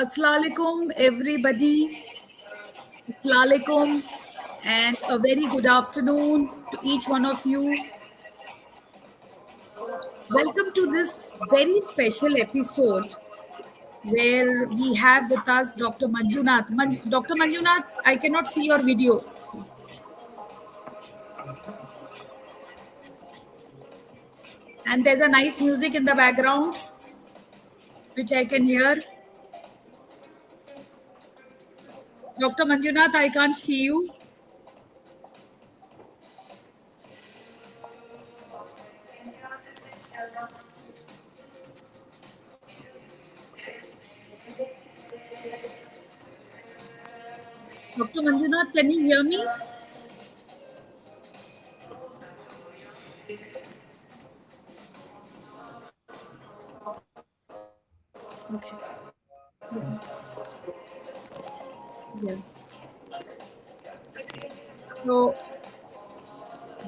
Assalamualaikum, everybody. Assalamualaikum, and a very good afternoon to each one of you. Welcome to this very special episode where we have with us Dr. Manjunath. Dr. Manjunath, I cannot see your video. And there's a nice music in the background, which I can hear. Dr. Manjunath, I can't see you. Dr. Manjunath, can you hear me? Okay. Yeah. So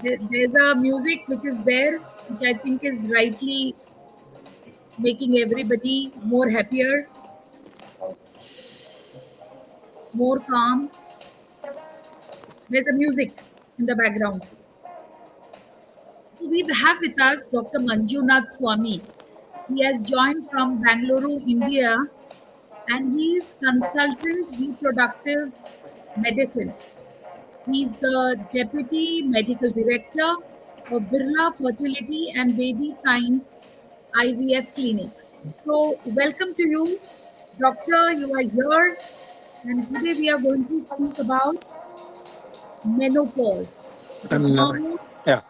there's a music which is there, which I think is rightly making everybody more happier, more calm. There's a music in the background. We have with us Dr. Manjunath Swami. He has joined from Bangalore, India, and he is consultant reproductive medicine. He is the deputy medical director of Birla Fertility and Baby Science IVF clinics. So, welcome to you, doctor. You are here, and today we are going to speak about menopause, the hormones, Yeah,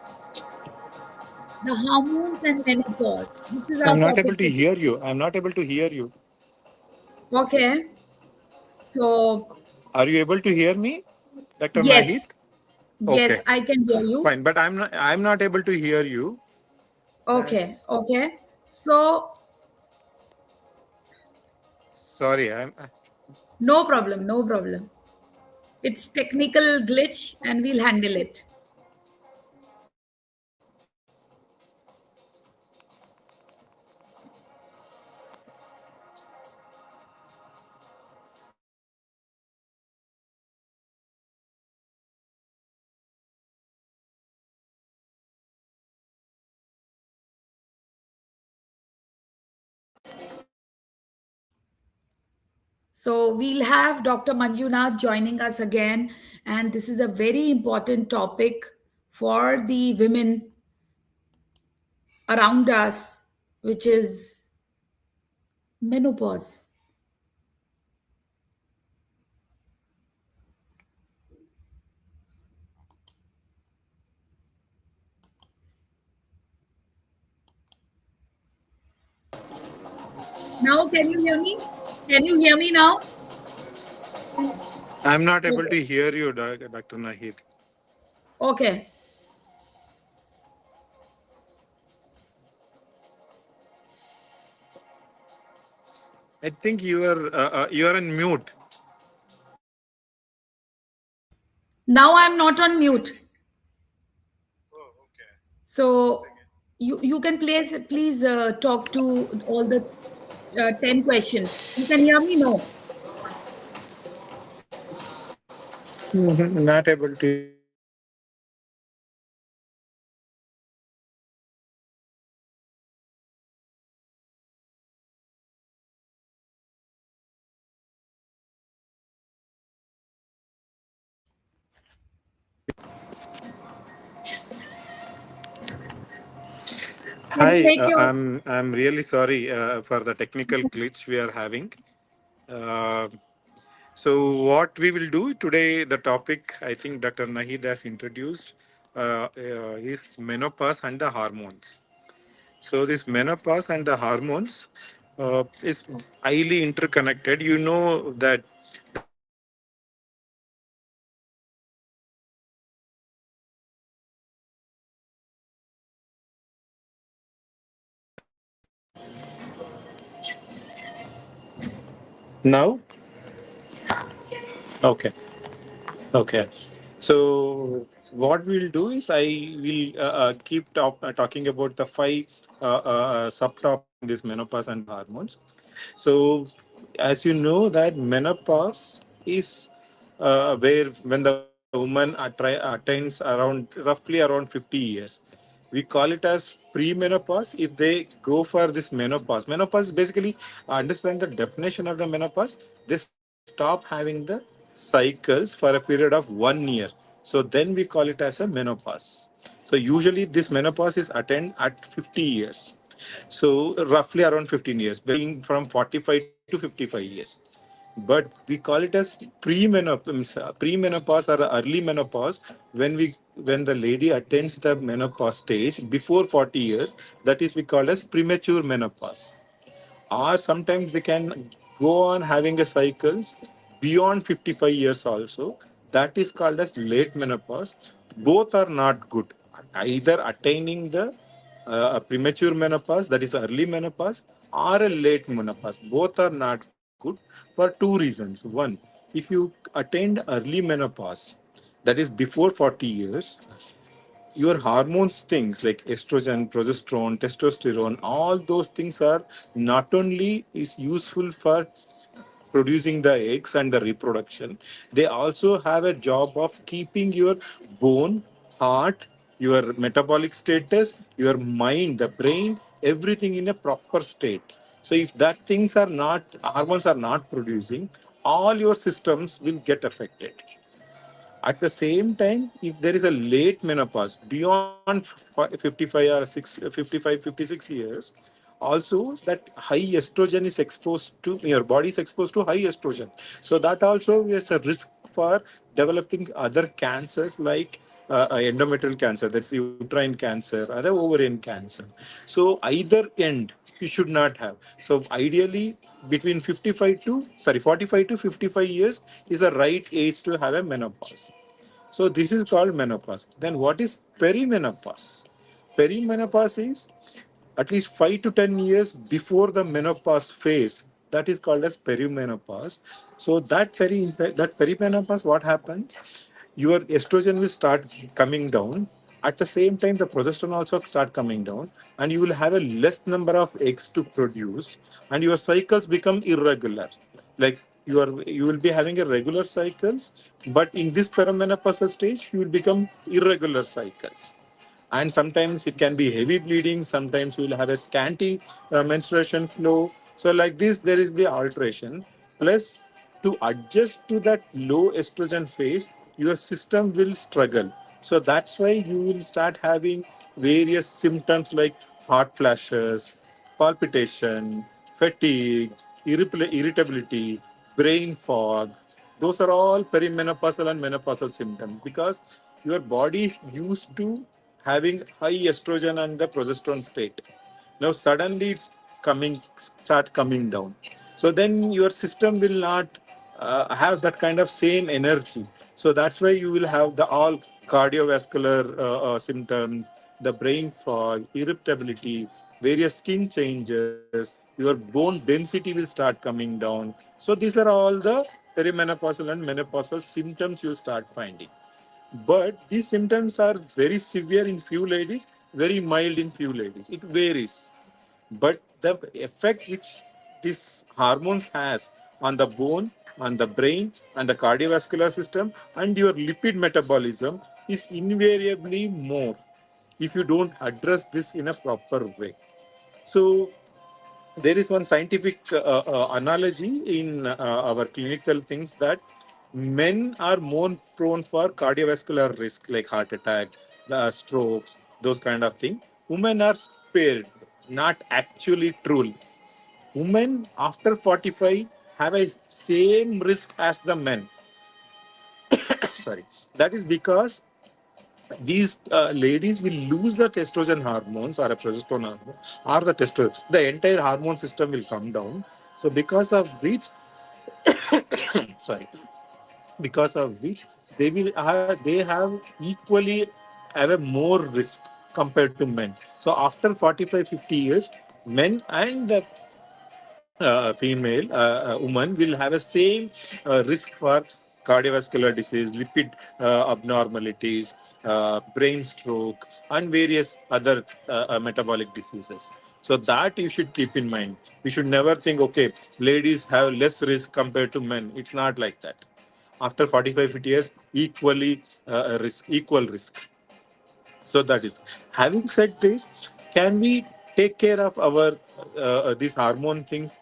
the hormones and menopause. This is our I'm not able topic to today. hear you. I'm not able to hear you. Okay. So, Are you able to hear me, Dr. Nahid? yes, yes, Okay, I can hear you. fine. But I'm not able to hear you. Okay, That's okay. So, sorry. I'm no problem, no problem. It's technical glitch and we'll handle it. So we'll have Dr. Manjunath joining us again, and this is a very important topic for the women around us, which is menopause. Now, can you hear me? Can you hear me now? not able Okay. to hear you, Dr. Nahid. Okay. I think you are on mute. Now I'm not on mute. Oh, okay. So you can please talk to all the 10 questions. You can hear me? No. Not able to. Can you Hi, make your I'm really sorry for the technical glitch we are having. Uh, So what we will do today, the topic I think Dr. Nahid has introduced is menopause and the hormones. So this menopause and the hormones is highly interconnected. You know that now. Okay. Okay. So what we'll do is I will keep talking about the five subtopics in this menopause and hormones. So as you know that menopause is where when the woman attains around roughly around 50 years. We call it as pre-menopause if they go for this menopause. Menopause basically, understand the definition of the menopause. They stop having the cycles for a period of 1 year. So then we call it as a menopause. So usually this menopause is attained at 50 years. So roughly around 15 years, being from 45 to 55 years. But we call it as pre-menopause or early menopause when the lady attains the menopause stage before 40 years. That is we call as premature menopause. Or sometimes they can go on having a cycles beyond 55 years also. That is called as late menopause. Both are not good. Either attaining the a premature menopause, that is early menopause, or a late menopause. Both are not good for two reasons. One, if you attained early menopause, that is before 40 years, your hormones things like estrogen, progesterone, testosterone, all those things are not only is useful for producing the eggs and the reproduction, they also have a job of keeping your bone, heart, your metabolic status, your mind, the brain, everything in a proper state. So if that things are not, hormones are not producing, all your systems will get affected. At the same time, if there is a late menopause beyond 55 or 55, 56 years, also that high estrogen is exposed to, your body is exposed to high estrogen. So that also is a risk for developing other cancers like endometrial cancer, that's uterine cancer, other ovarian cancer. So either end you should not have. So ideally, between 55 to, sorry, 45 to 55 years is the right age to have a menopause. So this is called menopause. Then what is perimenopause? Perimenopause is at least 5 to 10 years before the menopause phase. That is called as perimenopause. So that perimenopause, what happens? Your estrogen will start coming down. At the same time, the progesterone also start coming down, and you will have a less number of eggs to produce, and your cycles become irregular. Like you will be having a regular cycles, but in this perimenopausal stage, you will become irregular cycles, and sometimes it can be heavy bleeding, sometimes you will have a scanty menstruation flow. So like this there is the alteration. Plus, to adjust to that low estrogen phase, your system will struggle. So that's why you will start having various symptoms like heart flashes, palpitation, fatigue, irritability, brain fog. Those are all perimenopausal and menopausal symptoms because your body is used to having high estrogen and the progesterone state. Now suddenly it's start coming down. So then your system will not have that kind of same energy. So that's why you will have the all cardiovascular symptoms, the brain fog, irritability, various skin changes. Your bone density will start coming down. So these are all the perimenopausal and menopausal symptoms you start finding. But these symptoms are very severe in few ladies, very mild in few ladies. It varies. But the effect which this hormones has on the bone, on the brain, and the cardiovascular system, and your lipid metabolism is invariably more if you don't address this in a proper way. So there is one scientific analogy in our clinical things that men are more prone for cardiovascular risk like heart attack, strokes, those kind of things. Women are spared, not actually true. Women after 45 have a same risk as the men. Sorry, that is because these ladies will lose the testosterone hormones or a progesterone hormone or the testosterone. The entire hormone system will come down. So because of which, sorry, because of which they have equally have a more risk compared to men. So after 45, 50 years, men and the female woman will have a same risk for cardiovascular disease, lipid abnormalities, brain stroke, and various other metabolic diseases. So that you should keep in mind. We should never think, okay, ladies have less risk compared to men. It's not like that. After 45 50 years, equally equal risk. So that is. Having said this, can we take care of our these hormone things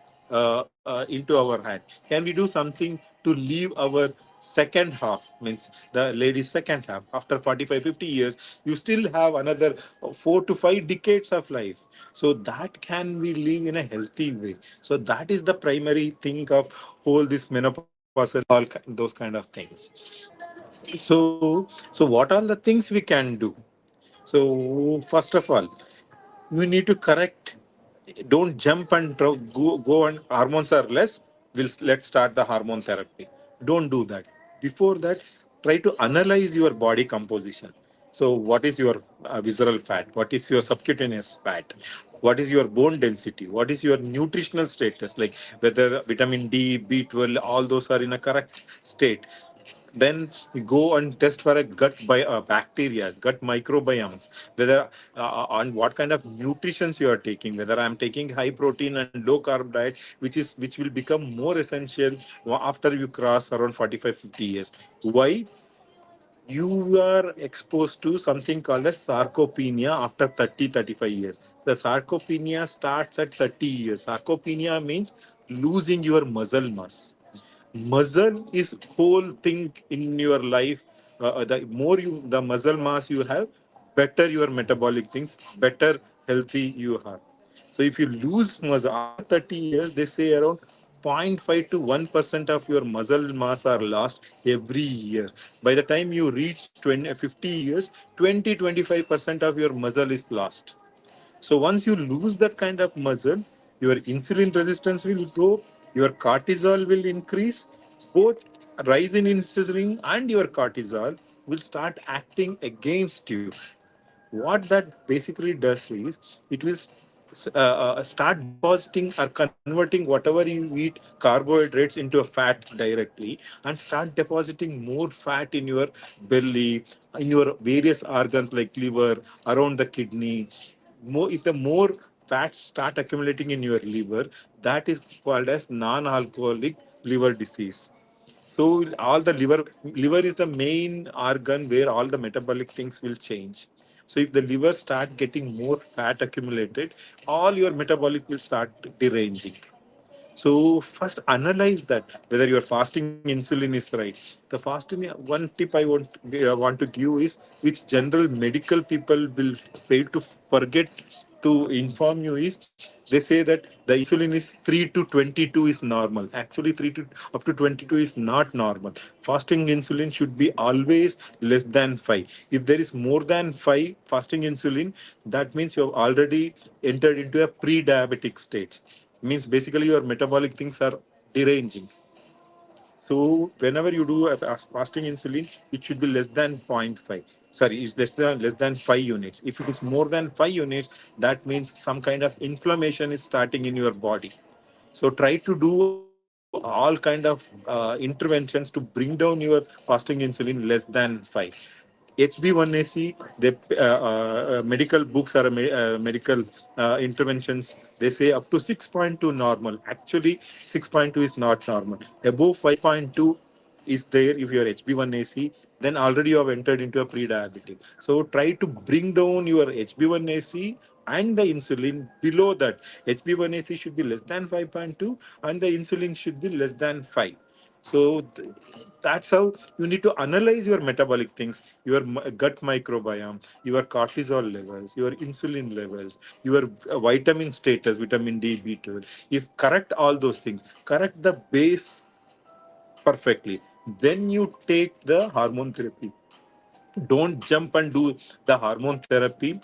into our hand? Can we do something to leave our second half? Means the lady's second half. After 45 50 years, you still have another 4 to 5 decades of life. So that can we live in a healthy way. So that is the primary thing of whole this menopausal those kind of things. So what are the things we can do? So first of all, we need to correct. Don't jump and go and hormones are less. Let's start the hormone therapy. Don't do that. Before that, try to analyze your body composition. So what is your visceral fat? What is your subcutaneous fat? What is your bone density? What is your nutritional status? Like whether vitamin D, B12, all those are in a correct state. Then we go and test for a bacteria, gut microbiomes, whether on what kind of nutritions you are taking, whether I'm taking high protein and low carb diet, which will become more essential after you cross around 45 50 years. Why? You are exposed to something called as sarcopenia after 30 35 years. The sarcopenia starts at 30 years. Sarcopenia means losing your muscle mass. Muscle is whole thing in your life. The more the muscle mass you have, better your metabolic things, better healthy you are. So if you lose muscle after 30 years, they say around 0.5 to 1% of your muscle mass are lost every year. By the time you reach 20, 50 years, 20 25% of your muscle is lost. So once you lose that kind of muscle, your insulin resistance will go, your cortisol will increase. Both rise in insulin and your cortisol will start acting against you. What that basically does is it will start depositing or converting whatever you eat carbohydrates into a fat directly, and start depositing more fat in your belly, in your various organs like liver, around the kidney. More, if the more fats start accumulating in your liver, that is called as non-alcoholic liver disease. So all the liver is the main organ where all the metabolic things will change. So if the liver start getting more fat accumulated, all your metabolic will start deranging. So first analyze that whether your fasting insulin is right. The fasting, one tip I want to give is, which general medical people will fail to forget to inform you, is they say that the insulin is 3 to 22 is normal. Actually 3 to up to 22 is not normal. Fasting insulin should be always less than 5. If there is more than 5 fasting insulin, that means you have already entered into a pre-diabetic stage. Means basically your metabolic things are deranging. So whenever you do a fasting insulin, it should be less than zero point 0.5. Sorry, it's less than 5 units. If it is more than 5 units, that means some kind of inflammation is starting in your body. So try to do all kind of interventions to bring down your fasting insulin less than 5. HB1AC, the medical books or medical interventions, they say up to 6.2 normal. Actually, 6.2 is not normal. Above 5.2 is there if you're HB1AC, then already you have entered into a pre-diabetic. So try to bring down your HB1AC and the insulin below that. HB1AC should be less than 5.2 and the insulin should be less than 5. So that's how you need to analyze your metabolic things, your gut microbiome, your cortisol levels, your insulin levels, your vitamin status, vitamin D, B12. If correct all those things, correct the base perfectly, then you take the hormone therapy. Don't jump and do the hormone therapy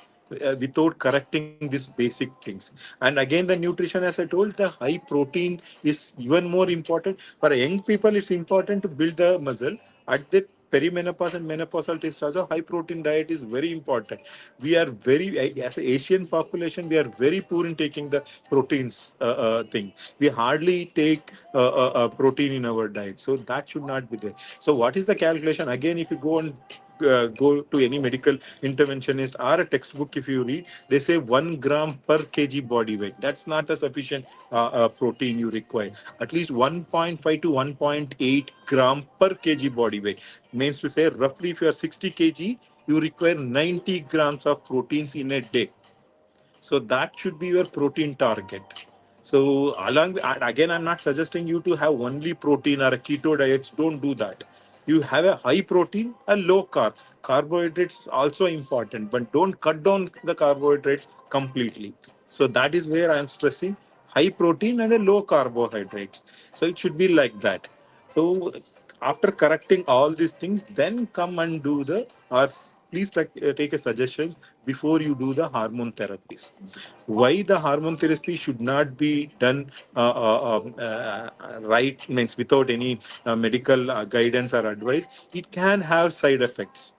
without correcting these basic things. And again, the nutrition, as I told, the high protein is even more important. For young people, it's important to build the muscle. At that perimenopause and menopausal testosterone, high protein diet is very important. We are very, as an Asian population, we are very poor in taking the proteins thing. We hardly take protein in our diet. So that should not be there. So what is the calculation? Again, if you go to any medical interventionist or a textbook, if you read, they say 1 gram per kg body weight. That's not a sufficient protein you require. At least 1.5 to 1.8 gram per kg body weight. Means to say, roughly, if you are 60 kg, you require 90 grams of proteins in a day. So that should be your protein target. So and again, I'm not suggesting you to have only protein or a keto diets. Don't do that. You have a high protein, a low carb. Carbohydrates is also important, but don't cut down the carbohydrates completely. So that is where I'm stressing high protein and a low carbohydrates. So it should be like that. So after correcting all these things, then come and do the, or please take a suggestions before you do the hormone therapies. Why the hormone therapy should not be done right, means without any medical guidance or advice? It can have side effects,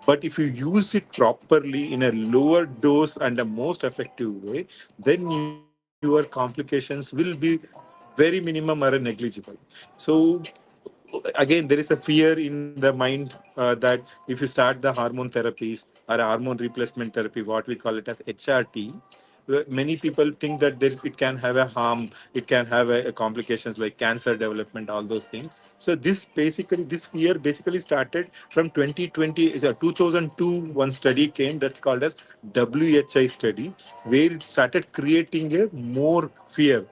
but if you use it properly in a lower dose and a most effective way, then your complications will be very minimum or negligible. So again, there is a fear in the mind that if you start the hormone therapies or a hormone replacement therapy, what we call it as HRT, many people think that it can have a harm, it can have a complications like cancer development, all those things. So this fear basically started from 2020, 2002. One study came that's called as WHI study, where it started creating a more fear.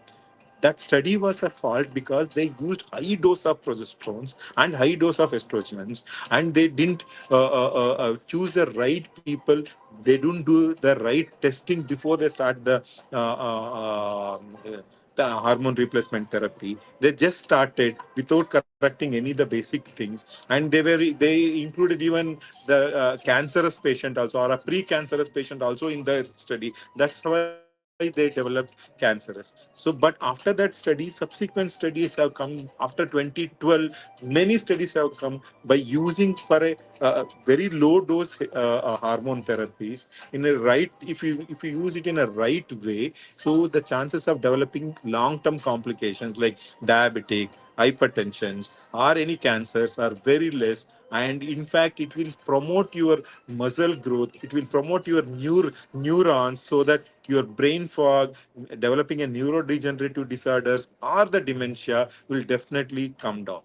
That study was a fault because they used high dose of progesterones and high dose of estrogens, and they didn't choose the right people. They don't do the right testing before they start the hormone replacement therapy. They just started without correcting any of the basic things, and they included even the cancerous patient also, or a pre-cancerous patient also in the study. That's why they developed cancerous. So, but after that study, subsequent studies have come after 2012. Many studies have come by using for a very low dose hormone therapies in a right. If you use it in a right way, so the chances of developing long term complications like diabetic, hypertension, or any cancers are very less. And in fact, it will promote your muscle growth, it will promote your neurons, so that your brain fog, developing a neurodegenerative disorders or the dementia will definitely come down.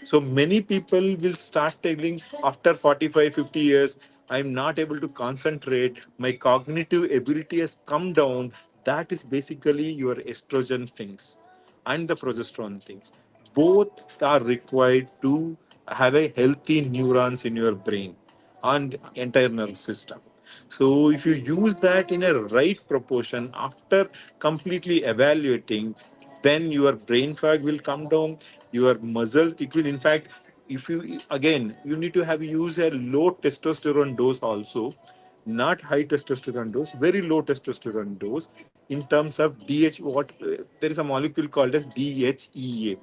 So many people will start telling after 45, 50 years, I'm not able to concentrate, my cognitive ability has come down. That is basically your estrogen things and the progesterone things. Both are required to have a healthy neurons in your brain and entire nerve system. So if you use that in a right proportion after completely evaluating, then your brain fog will come down, your muscle, it will in fact, if you again, you need to have use a low testosterone dose also, not high testosterone dose, very low testosterone dose in terms of DH. What there is a molecule called as DHEA,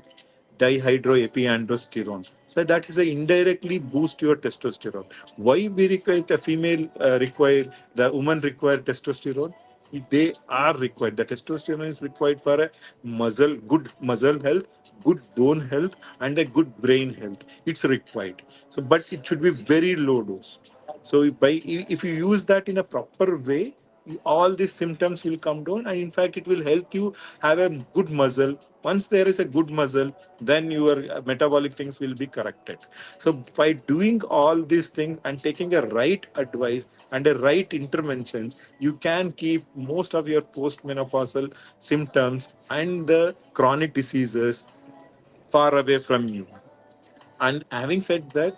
dihydroepiandrosterone. So that is a indirectly boost your testosterone. Why we require the female require the woman require testosterone? They are required. The testosterone is required for a good muscle health, good bone health, and a good brain health. It's required. So, but it should be very low dose. So, if you use that in a proper way, all these symptoms will come down, and in fact, it will help you have a good muscle. Once there is a good muscle, then your metabolic things will be corrected. So, by doing all these things and taking a right advice and a right interventions, you can keep most of your postmenopausal symptoms and the chronic diseases far away from you. And having said that,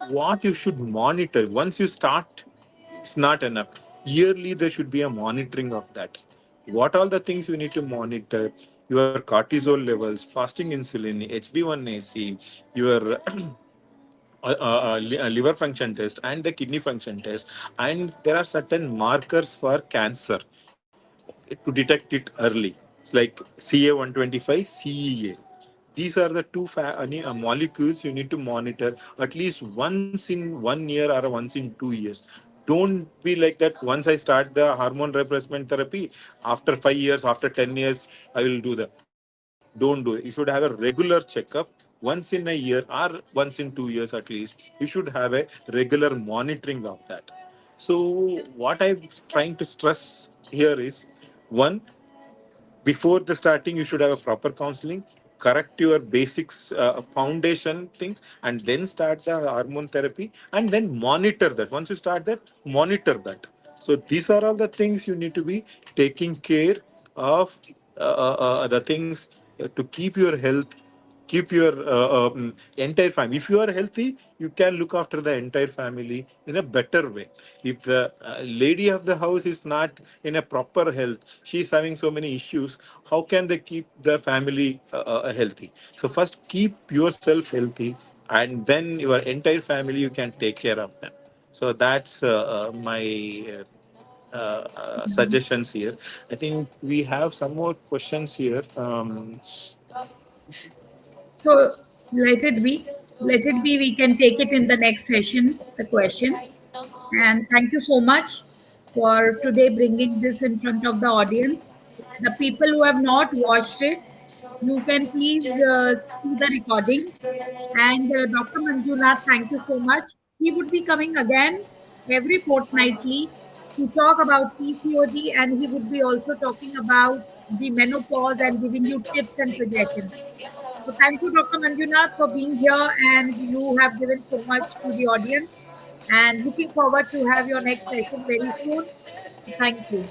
what you should monitor once you start, it's not enough. Yearly, there should be a monitoring of that. What all the things you need to monitor? Your cortisol levels, fasting insulin, HB1AC, your liver function test, and the kidney function test. And there are certain markers for cancer to detect it early. It's like CA125, CEA. These are the two molecules you need to monitor at least once in 1 year or once in 2 years. Don't be like that. Once I start the hormone replacement therapy, after 5 years, after 10 years, I will do that. Don't do it. You should have a regular checkup once in a year or once in 2 years at least. You should have a regular monitoring of that. So what I'm trying to stress here is, one, before the starting you should have a proper counseling, correct your basics, foundation things, and then start the hormone therapy, and then monitor that. Once you start that, monitor that. So these are all the things you need to be taking care of, the things to keep your health, keep your entire family. If you are healthy, you can look after the entire family in a better way. If the lady of the house is not in a proper health, she's having so many issues, how can they keep the family healthy? So first keep yourself healthy, and then your entire family you can take care of them. So that's my suggestions here. I think we have some more questions here. So let it be. Let it be. We can take it in the next session, the questions. And thank you so much for today bringing this in front of the audience. The people who have not watched it, you can please see the recording. And Dr. Manjunath, thank you so much. He would be coming again every fortnightly to talk about PCOD, and he would be also talking about the menopause and giving you tips and suggestions. So thank you, Dr. Manjunath, for being here, and you have given so much to the audience. And looking forward to have your next session very soon. Thank you.